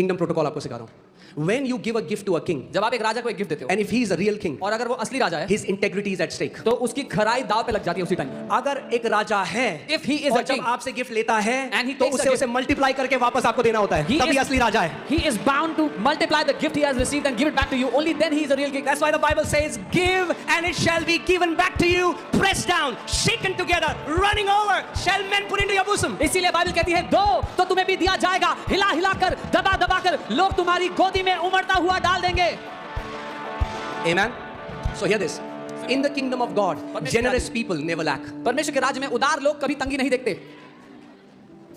Kingdom protocol आपको सिखा रहा हूं। When you give a gift to a king, जब आप एक राजा को एक गिफ्ट देते हो, and if he is a real king, और अगर वो असली राजा है, his integrity is at stake. तो उसकी खराई दाव पे लग जाती है उसी टाइम। अगर एक राजा है, If he is और a king, जब आपसे गिफ्ट लेता है, and he तो takes उसे a उसे मल्टीप्लाई करके वापस आपको देना होता है, He तभी is- असली राजा है। he is bound to multiply the gift he has received and give it back to you. Only then he is a real king. That's why the Bible says, "Give and it shall be given back to you, pressed down, shaken together, running over, shall men put into your bosom." इसीलिए Bible कहती है, दो तो तुम्हें भी दिया जाएगा, हिला हिला कर, दबा दबा कर लोग तुम्हारी गोदी में उमड़ता हुआ डाल देंगे। Amen. So hear this. In the kingdom of God, generous people never lack. परमेश्वर के राज्य में उदार लोग कभी तंगी नहीं देखते।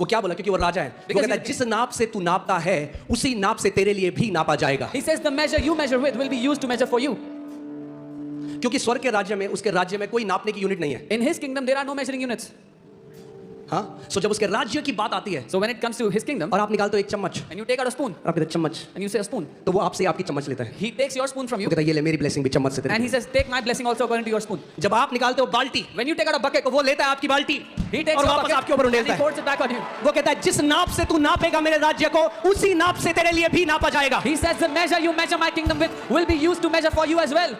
वो क्या बोला? क्योंकि वो राजा है। वो कहता है जिस नाप से तू नापता है, उसी नाप से तेरे लिए भी नापा जाएगा। He says the measure you measure with will be used to measure for you. क्योंकि स्वर्ग के राज्य में, उसके राज्य में कोई नापने की यूनिट नहीं है। In his kingdom there are no measuring units. हाँ, सो जब उसके राज्य की बात आती है, So when it comes to his kingdom, और आप निकालते हो एक चम्मच, and you take out a spoon, और आप कहते हैं चम्मच, and you say a spoon, तो वो आपसे आपकी चम्मच लेता है। he takes your spoon from वो you, कहता है ये ले मेरी ब्लेसिंग भी चम्मच से तेरे and he लिए। says, take my blessing also according to your spoon. जब आप निकालते हो बाल्टी, When you take out a bucket, तो वो लेता है आपकी बाल्टी, he takes और your वापस bucket आपके ऊपर and उंडेलता he है। pours it back on you. वो कहता है जिस नाप से तू नापेगा मेरे राज्य को, उसी नाप से तेरे लिए भी नापा जाएगा। He says the measure you measure my kingdom with will be used to measure for you as well.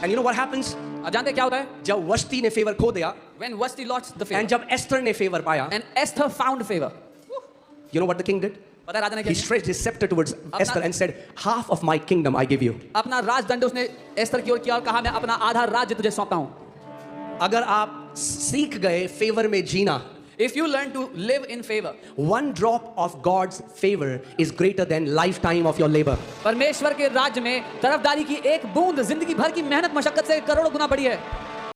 And you know what happens? आप जानते हैं क्या होता है? जब वष्टी ने फेवर खो दिया, When Vashti lost the favor, and जब एस्टर ने फेवर पाया, and Esther found favor, you know what the king did? पता है राजा ने He क्या किया? stretched his scepter towards Esther and said, "Half of my kingdom I give you." अपना राजदंड उसने एस्तर की ओर किया और कहा, मैं अपना आधा राज्य तुझे सौंपता हूं। अगर आप सीख गए फेवर में जीना, If you learn to live in favor, one drop of God's favor is greater than lifetime of your labor. परमेश्वर के राज्य में तरफदारी की एक बूंद जिंदगी भर की मेहनत मशक्कत से करोड़ों गुना बड़ी है।